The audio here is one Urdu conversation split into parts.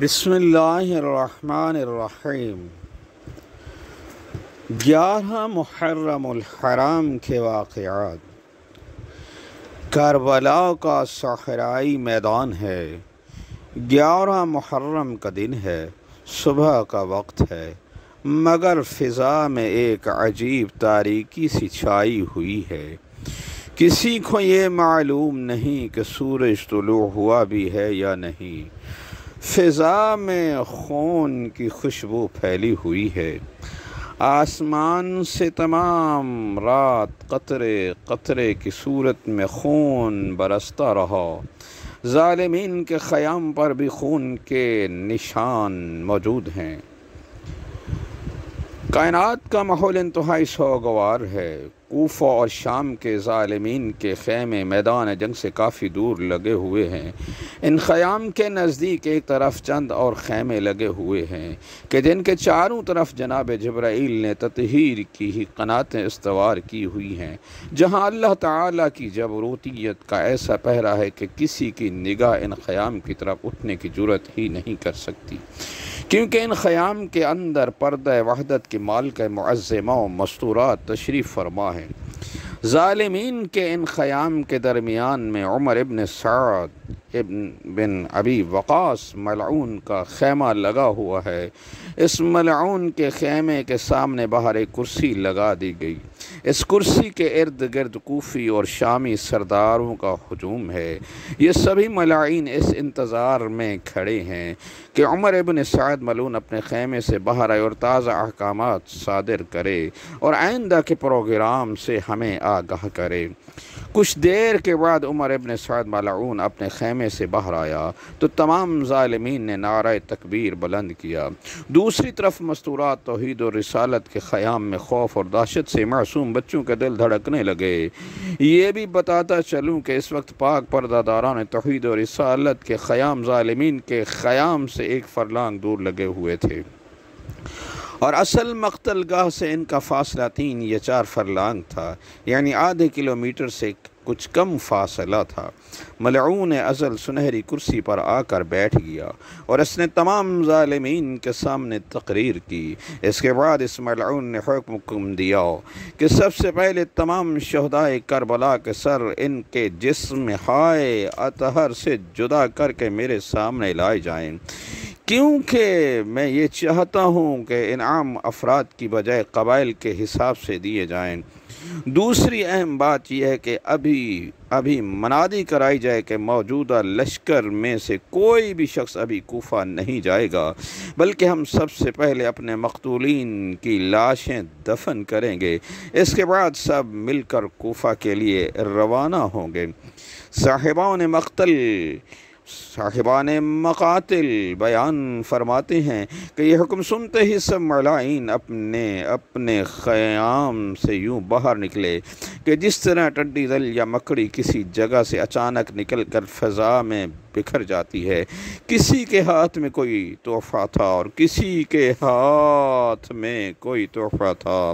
بسم اللہ الرحمن الرحیم 11 محرم الحرام کے واقعات۔ کربلا کا صحرائی میدان ہے۔ 11 محرم کا دن ہے، صبح کا وقت ہے، مگر فضا میں ایک عجیب تاریکی سی چھائی ہوئی ہے۔ کسی کو یہ معلوم نہیں کہ سورج طلوع ہوا بھی ہے یا نہیں۔ فضا میں خون کی خوشبو پھیلی ہوئی ہے۔ آسمان سے تمام رات قطرے قطرے کی صورت میں خون برستا رہا۔ ظالمین کے خیام پر بھی خون کے نشان موجود ہیں۔ کائنات کا ماحول انتہائی سوگوار ہے۔ کوفہ اور شام کے ظالمین کے خیمے میدان جنگ سے کافی دور لگے ہوئے ہیں۔ ان خیام کے نزدیک ایک طرف چند اور خیمے لگے ہوئے ہیں کہ جن کے چاروں طرف جناب جبرائیل نے تطہیر کی ہی قناتیں استوار کی ہوئی ہیں، جہاں اللہ تعالیٰ کی جبروتیت کا ایسا پہرا ہے کہ کسی کی نگاہ ان خیام کی طرف اٹھنے کی جرأت ہی نہیں کر سکتی، کیونکہ ان خیام کے اندر پردہ وحدت کی مالکہ معظمہ و مستورات تشریف فرما ہے۔ ظالمین کے ان خیام کے درمیان میں عمر ابن سعد بن ابی وقاص ملعون کا خیمہ لگا ہوا ہے۔ اس ملعون کے خیمے کے سامنے باہر ایک کرسی لگا دی گئی۔ اس کرسی کے ارد گرد کوفی اور شامی سرداروں کا ہجوم ہے۔ یہ سبھی ملاعین اس انتظار میں کھڑے ہیں کہ عمر ابن سعد ملعون اپنے خیمے سے باہر آئے اور تازہ احکامات صادر کرے اور آئندہ کے پروگرام سے ہمیں آگاہ کرے۔ کچھ دیر کے بعد عمر ابن سعد ملعون اپنے خیمے سے باہر آیا تو تمام ظالمین نے نعرہ تکبیر بلند کیا۔ دوسری طرف مستورات توحید و رسالت کے خیام میں خوف اور دہشت سے معصوم بچوں کے دل دھڑکنے لگے۔ یہ بھی بتاتا چلوں کہ اس وقت پاک پردہ داران توحید و رسالت کے خیام ظالمین کے خیام سے ایک فرلانگ دور لگے ہوئے تھے، اور اصل مقتل گاہ سے ان کا فاصلہ 3 یا 4 فرلانگ تھا، یعنی آدھے کلومیٹر سے کچھ کم فاصلہ تھا۔ ملعون ازل سنہری کرسی پر آ کر بیٹھ گیا اور اس نے تمام ظالمین کے سامنے تقریر کی۔ اس کے بعد اس ملعون نے حکم دیا کہ سب سے پہلے تمام شہدائے کربلا کے سر ان کے جسم ہائے اطہر سے جدا کر کے میرے سامنے لائے جائیں، کیونکہ میں یہ چاہتا ہوں کہ انعام افراد کی بجائے قبائل کے حساب سے دیے جائیں۔ دوسری اہم بات یہ ہے کہ ابھی منادی کرائی جائے کہ موجودہ لشکر میں سے کوئی بھی شخص ابھی کوفہ نہیں جائے گا، بلکہ ہم سب سے پہلے اپنے مقتولین کی لاشیں دفن کریں گے۔ اس کے بعد سب مل کر کوفہ کے لیے روانہ ہوں گے۔ صاحبان مقاتل بیان فرماتے ہیں کہ یہ حکم سنتے ہی سب ملائین اپنے خیام سے یوں باہر نکلے کہ جس طرح ٹڈی دل یا مکڑی کسی جگہ سے اچانک نکل کر فضا میں بکھر جاتی ہے۔ کسی کے ہاتھ میں کوئی تحفہ تھا اور کسی کے ہاتھ میں کوئی تحفہ تھا۔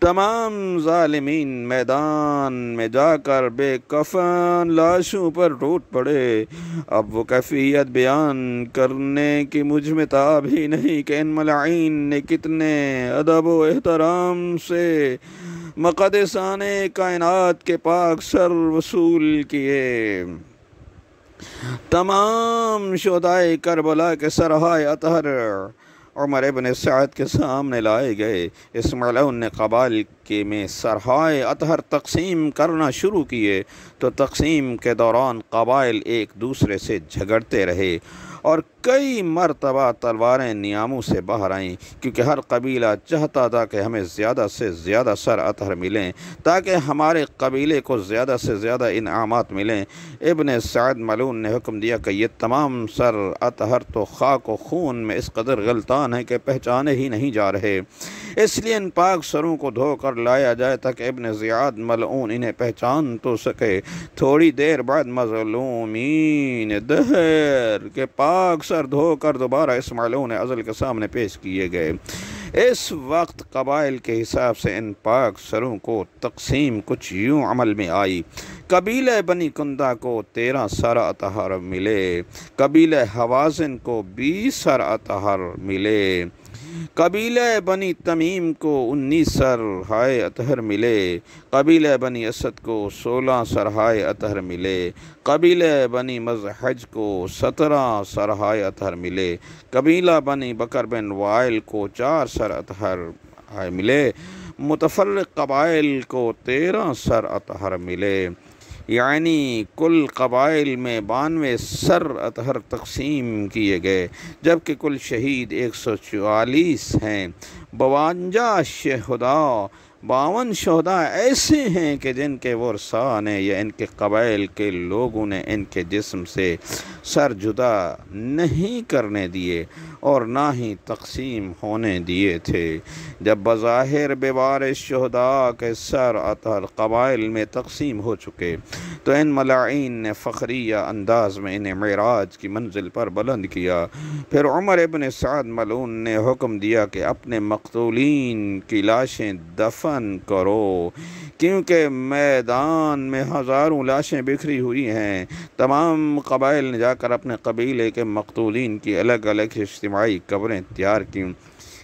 تمام ظالمین میدان میں جا کر بے کفن لاشوں پر ٹوٹ پڑے۔ اب وہ کیفیت بیان کرنے کی مجھ میں تاب ہی نہیں کہ ان ملعین نے کتنے ادب و احترام سے مقدسان کائنات کے پاک سر وصول کیے۔ تمام شہدائے کربلا کے سرہائے اطہر عمر ابن سعد کے سامنے لائے گئے۔ اس ملعون نے قبائل میں سرہائے اطہر تقسیم کرنا شروع کیے تو تقسیم کے دوران قبائل ایک دوسرے سے جھگڑتے رہے اور کئی مرتبہ تلواریں نیاموں سے باہر آئیں، کیونکہ ہر قبیلہ چاہتا تھا کہ ہمیں زیادہ سے زیادہ سر اطہر ملیں تاکہ ہمارے قبیلے کو زیادہ سے زیادہ انعامات ملیں۔ ابن سعد ملعون نے حکم دیا کہ یہ تمام سر اطہر تو خاک و خون میں اس قدر غلطان ہیں کہ پہچانے ہی نہیں جا رہے، اس لیے ان پاک سروں کو دھو کر لایا جائے تاکہ ابن زیاد ملعون انہیں پہچان تو سکے۔ تھوڑی دیر بعد مظلومین دہر کے پاک سر دھو کر دوبارہ اس ملعون ازل کے سامنے پیش کیے گئے۔ اس وقت قبائل کے حساب سے ان پاک سروں کو تقسیم کچھ یوں عمل میں آئی قبیلہ بنی کندہ کو 13 سر اطہر ملے، قبیلہ حوازن کو 20 سر اطہر ملے، قبیلہ بنی تمیم کو 19 سرہائے اطہر ملے، قبیلہ بنی اسد کو 16 سرہائے اطہر ملے، قبیلہ بنی مزحج کو 17 سرہائے اطہر ملے، قبیلہ بنی بکر بن وائل کو 4 سر اطہر ملے، متفرق قبائل کو 13 سر اطہر ملے، یعنی کل قبائل میں 92 سر اطہر تقسیم کیے گئے، جبکہ کل شہید 144 ہیں۔ 52 شہداء 52 شہداء ایسے ہیں کہ جن کے ورثاء نے یا ان کے قبائل کے لوگوں نے ان کے جسم سے سر جدا نہیں کرنے دیے اور نہ ہی تقسیم ہونے دیے تھے۔ جب بظاہر بیوارث شہداء کے سر اطہر قبائل میں تقسیم ہو چکے تو ان ملاعین نے فخریہ انداز میں انہیں معراج کی منزل پر بلند کیا۔ پھر عمر ابن سعد ملعون نے حکم دیا کہ اپنے مقتولین کی لاشیں دفن کرو، کیونکہ میدان میں ہزاروں لاشیں بکھری ہوئی ہیں۔ تمام قبائل نے جا کر اپنے قبیلے کے مقتولین کی الگ الگ اجتماعی قبریں تیار کیں،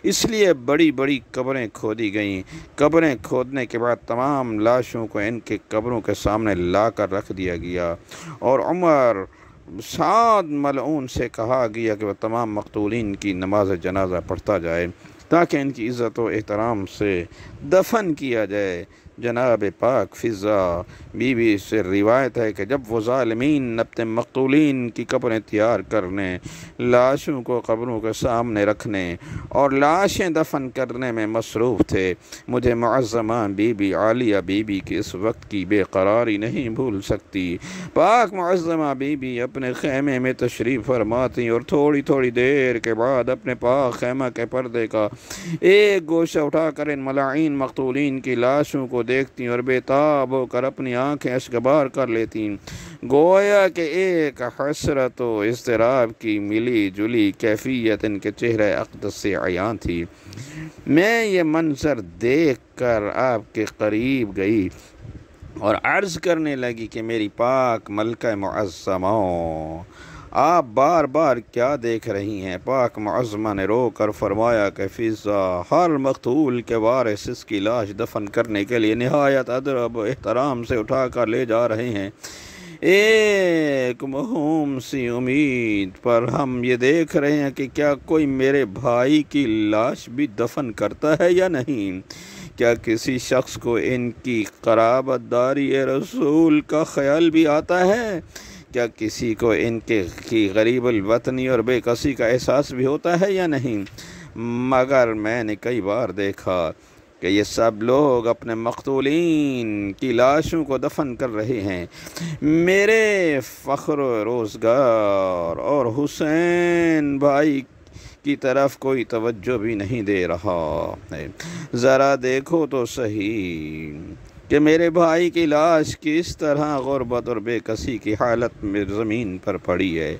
اس لیے بڑی بڑی قبریں کھودی گئیں۔ قبریں کھودنے کے بعد تمام لاشوں کو ان کے قبروں کے سامنے لا کر رکھ دیا گیا، اور عمر سعد ملعون سے کہا گیا کہ وہ تمام مقتولین کی نماز جنازہ پڑھتا جائے تاکہ ان کی عزت و احترام سے دفن کیا جائے۔ جناب پاک فضہ بی بی سے روایت ہے کہ جب وہ ظالمین اپنے مقتولین کی قبریں تیار کرنے، لاشوں کو قبروں کے سامنے رکھنے اور لاشیں دفن کرنے میں مصروف تھے، مجھے معظمہ بی بی عالیہ بی بی کی اس وقت کی بے قراری نہیں بھول سکتی۔ پاک معظمہ بی بی اپنے خیمے میں تشریف فرماتی اور تھوڑی تھوڑی دیر کے بعد اپنے پاک خیمہ کے پردے کا ایک گوشہ اٹھا کر ان ملاعین مقتولین کی لاشوں کو دیکھتی اور بے تاب ہو کر اپنی آنکھیں اشکبار کر لیتی، گویا کہ ایک حسرت و اضطراب کی ملی جلی کیفیت ان کے چہرہ اقدس سے عیاں تھی۔ میں یہ منظر دیکھ کر آپ کے قریب گئی اور عرض کرنے لگی کہ میری پاک ملکہ معظمہ، آپ بار بار کیا دیکھ رہی ہیں؟ پاک معظمہ نے رو کر فرمایا کہ فضہ، ہر مقتول کے وارث اس کی لاش دفن کرنے کے لیے نہایت ادب و احترام سے اٹھا کر لے جا رہے ہیں۔ ایک موہوم سی امید پر ہم یہ دیکھ رہے ہیں کہ کیا کوئی میرے بھائی کی لاش بھی دفن کرتا ہے یا نہیں؟ کیا کسی شخص کو ان کی قرابت داری رسول کا خیال بھی آتا ہے؟ کیا کسی کو ان کی غریب الوطنی اور بے کسی کا احساس بھی ہوتا ہے یا نہیں؟ مگر میں نے کئی بار دیکھا کہ یہ سب لوگ اپنے مقتولین کی لاشوں کو دفن کر رہے ہیں، میرے فخر و روزگار اور حسین بھائی کی طرف کوئی توجہ بھی نہیں دے رہا ہے۔ ذرا دیکھو تو صحیح کہ میرے بھائی کی لاش کس طرح غربت اور بے کسی کی حالت میں زمین پر پڑی ہے۔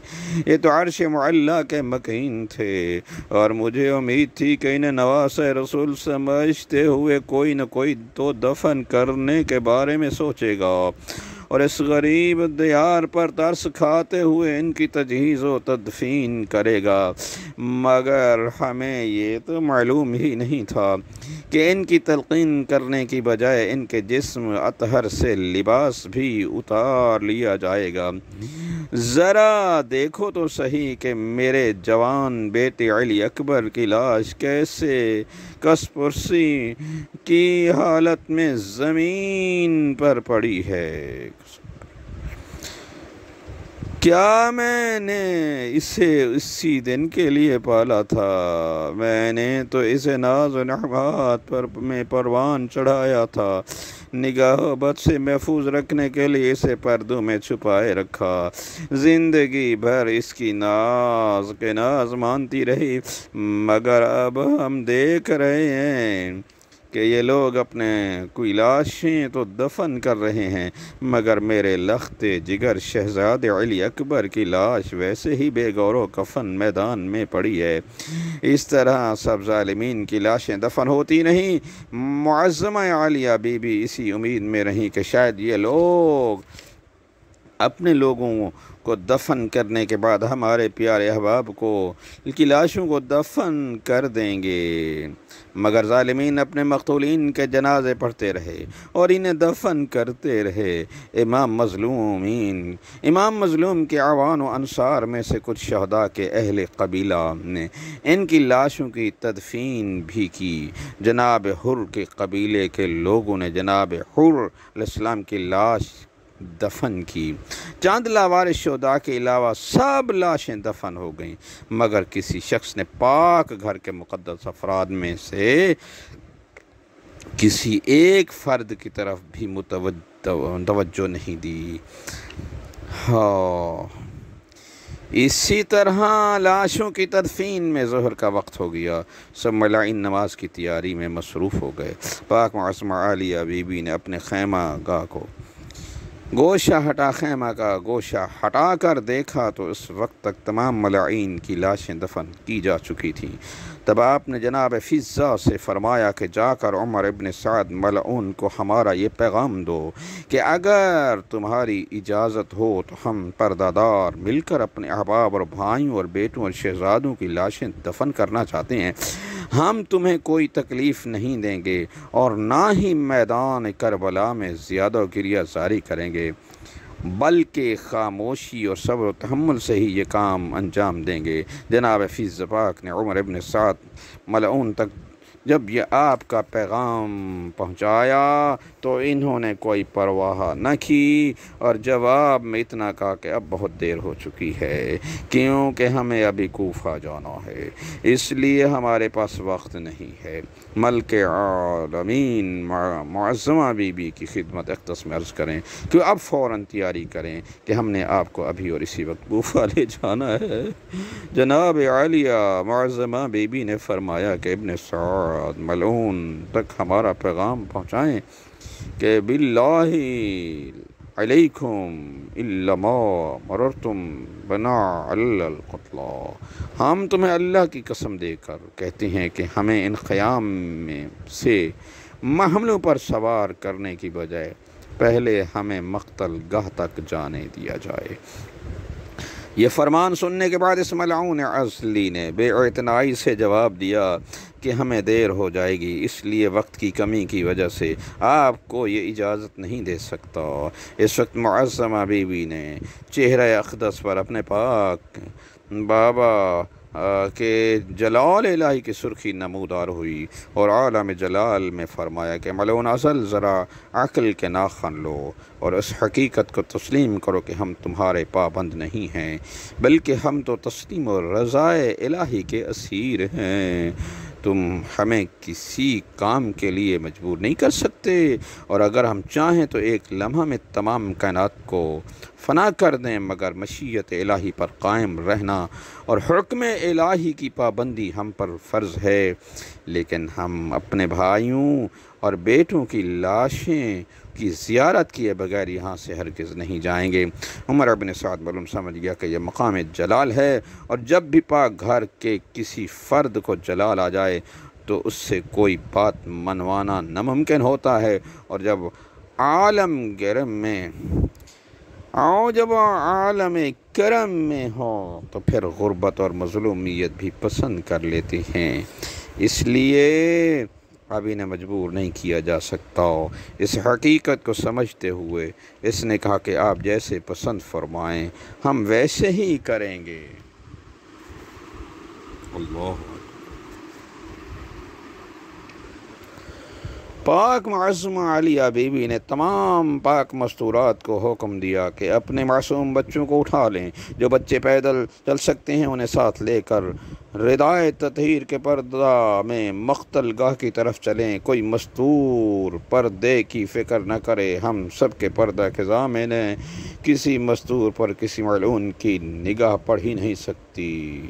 یہ تو عرش معلیٰ کے مکین تھے، اور مجھے امید تھی کہ انہیں نواسۂ رسول سمجھتے ہوئے کوئی نہ کوئی تو دفن کرنے کے بارے میں سوچے گا اور اس غریب دیار پر ترس کھاتے ہوئے ان کی تجہیز و تدفین کرے گا، مگر ہمیں یہ تو معلوم ہی نہیں تھا کہ ان کی تلقین کرنے کی بجائے ان کے جسم اطہر سے لباس بھی اتار لیا جائے گا۔ ذرا دیکھو تو صحیح کہ میرے جوان بیٹے علی اکبر کی لاش کیسے کس پرسی کی حالت میں زمین پر پڑی ہے۔ کیا میں نے اسے اسی دن کے لیے پالا تھا؟ میں نے تو اسے ناز و نعمات میں پروان چڑھایا تھا، نگاہ بد سے محفوظ رکھنے کے لیے اسے پردوں میں چھپائے رکھا، زندگی بھر اس کی ناز کے ناز مانتی رہی، مگر اب ہم دیکھ رہے ہیں کہ یہ لوگ اپنے کوئی لاشیں تو دفن کر رہے ہیں، مگر میرے لخت جگر شہزادے علی اکبر کی لاش ویسے ہی بے گور و کفن میدان میں پڑی ہے۔ اس طرح سب ظالمین کی لاشیں دفن ہوتی نہیں۔ معظمہ عالیہ بی بی اسی امید میں رہیں کہ شاید یہ لوگ اپنے لوگوں کو دفن کرنے کے بعد ہمارے پیارے احباب کو کی لاشوں کو دفن کر دیں گے، مگر ظالمین اپنے مقتولین کے جنازے پڑھتے رہے اور انہیں دفن کرتے رہے۔ امام مظلوم کے اعوان و انصار میں سے کچھ شہداء کے اہل قبیلہ نے ان کی لاشوں کی تدفین بھی کی۔ جناب حر کے قبیلے کے لوگوں نے جناب حر علیہ السلام کی لاش دفن کی۔ چند لاوارث شہداء کے علاوہ سب لاشیں دفن ہو گئیں، مگر کسی شخص نے پاک گھر کے مقدس افراد میں سے کسی ایک فرد کی طرف بھی توجہ نہیں دی۔ اسی طرح لاشوں کی تدفین میں ظہر کا وقت ہو گیا، سب ملائن نماز کی تیاری میں مصروف ہو گئے۔ پاک معصومہ عالیہ بی بی نے اپنے خیمہ گاہ کو خیمہ کا گوشہ ہٹا کر دیکھا تو اس وقت تک تمام ملائین کی لاشیں دفن کی جا چکی تھیں۔ تب آپ نے جناب فضہ سے فرمایا کہ جا کر عمر ابن سعد ملعون کو ہمارا یہ پیغام دو کہ اگر تمہاری اجازت ہو تو ہم پردہ دار مل کر اپنے احباب اور بھائیوں اور بیٹوں اور شہزادوں کی لاشیں دفن کرنا چاہتے ہیں۔ ہم تمہیں کوئی تکلیف نہیں دیں گے اور نہ ہی میدان کربلا میں زیادہ گریہ زاری کریں گے، بلکہ خاموشی اور صبر و تحمل سے ہی یہ کام انجام دیں گے۔ جناب فیض پاک نے عمر ابن سعد ملعون تک جب یہ آپ کا پیغام پہنچایا تو انہوں نے کوئی پرواہ نہ کی اور جواب میں اتنا کہا کہ اب بہت دیر ہو چکی ہے، کیونکہ ہمیں ابھی کوفہ جانا ہے، اس لیے ہمارے پاس وقت نہیں ہے۔ ملک عالمین معظمہ بی بی کی خدمت اقدس میں عرض کریں کہ اب فوراً تیاری کریں کہ ہم نے آپ کو ابھی اور اسی وقت کوفہ لے جانا ہے۔ جناب عالیہ معظمہ بی بی نے فرمایا کہ ابن سعد ملعون تک ہمارا پیغام پہنچائیں کہ باللہ علیکم الا ما مررتم بنا علی القتلى، ہم تمہیں اللہ کی قسم دے کر کہتے ہیں کہ ہمیں ان خیام میں سے حملوں پر سوار کرنے کی بجائے پہلے ہمیں مقتل گاہ تک جانے دیا جائے۔ یہ فرمان سننے کے بعد اس ملعون اصلی نے بے اعتنائی سے جواب دیا کہ ہمیں دیر ہو جائے گی، اس لیے وقت کی کمی کی وجہ سے آپ کو یہ اجازت نہیں دے سکتا۔ اس وقت معظمہ بی بی نے چہرہ اقدس پر اپنے پاک بابا کہ جلال الہی کی سرخی نمودار ہوئی اور عالم جلال میں فرمایا کہ ملعون اصل ذرا عقل کے ناخن لو اور اس حقیقت کو تسلیم کرو کہ ہم تمہارے پابند نہیں ہیں، بلکہ ہم تو تسلیم و رضائے الہی کے اسیر ہیں۔ تم ہمیں کسی کام کے لیے مجبور نہیں کر سکتے، اور اگر ہم چاہیں تو ایک لمحہ میں تمام کائنات کو فنا کر دیں، مگر مشیت الہی پر قائم رہنا اور حکم الہی کی پابندی ہم پر فرض ہے۔ لیکن ہم اپنے بھائیوں اور بیٹوں کی لاشیں کی زیارت کیے بغیر یہاں سے ہرگز نہیں جائیں گے۔ عمر ابن سعد ملعون سمجھ گیا کہ یہ مقام جلال ہے، اور جب بھی پاک گھر کے کسی فرد کو جلال آ جائے تو اس سے کوئی بات منوانا ناممکن ہوتا ہے، اور جب عالم کرم میں ہو تو پھر غربت اور مظلومیت بھی پسند کر لیتے ہیں، اس لیے اب انہیں مجبور نہیں کیا جا سکتا۔ اس حقیقت کو سمجھتے ہوئے اس نے کہا کہ آپ جیسے پسند فرمائیں ہم ویسے ہی کریں گے۔ اللہ پاک معظمہ عالیہ بی بی نے تمام پاک مستورات کو حکم دیا کہ اپنے معصوم بچوں کو اٹھا لیں، جو بچے پیدل چل سکتے ہیں انہیں ساتھ لے کر ردائے تطہیر کے پردہ میں مقتل گاہ کی طرف چلیں۔ کوئی مستور پردے کی فکر نہ کرے، ہم سب کے پردہ خزاں میں نے کسی مستور پر کسی ملعون کی نگاہ پڑ ہی نہیں سکتی۔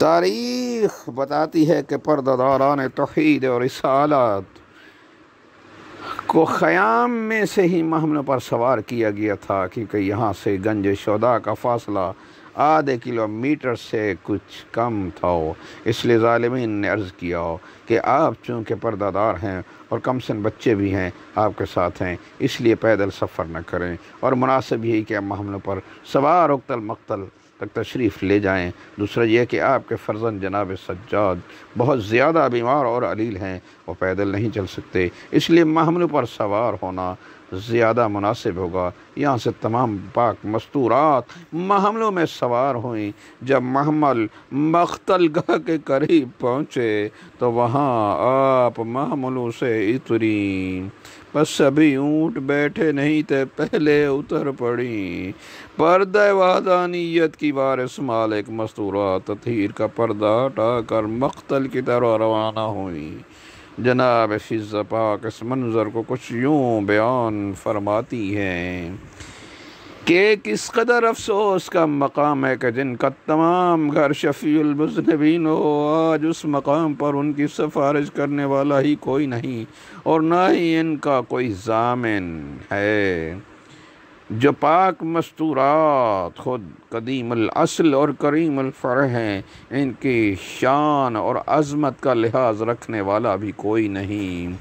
تاریخ بتاتی ہے کہ پردہ توحید اور رسالت کو خیام میں سے ہی محملوں پر سوار کیا گیا تھا، کیونکہ یہاں سے گنج شہداء کا فاصلہ آدھے کلومیٹر سے کچھ کم تھا۔ اس لیے ظالمین نے عرض کیا کہ آپ چونکہ پردہ دار ہیں اور کم سن بچے بھی ہیں آپ کے ساتھ ہیں، اس لیے پیدل سفر نہ کریں، اور مناسب یہی کہ محملوں پر سوار اقتل مقتل تک تشریف لے جائیں۔ دوسرا یہ کہ آپ کے فرزند جناب سجاد بہت زیادہ بیمار اور علیل ہیں، وہ پیدل نہیں چل سکتے، اس لیے محملوں پر سوار ہونا زیادہ مناسب ہوگا۔ یہاں سے تمام پاک مستورات محملوں میں سوار ہوئیں۔ جب محمل مقتل گاہ کے قریب پہنچے تو وہاں آپ محملوں سے اتریں، بس سبھی اونٹ بیٹھے نہیں تھے، پہلے اتر پڑیں۔ پردہ وحدانیت کی وارث مالک مستورات تطہیر کا پردہ ہٹا کر مقتل کی طرح روانہ ہوئیں۔ جناب فضہ پاک اس منظر کو کچھ یوں بیان فرماتی ہیں کہ کس قدر افسوس کا مقام ہے کہ جن کا تمام گھر شفیع المذنبین ہو، آج اس مقام پر ان کی سفارش کرنے والا ہی کوئی نہیں، اور نہ ہی ان کا کوئی ضامن ہے۔ جو پاک مستورات خود قدیم الاصل اور کریم الفرع ہیں، ان کی شان اور عظمت کا لحاظ رکھنے والا بھی کوئی نہیں۔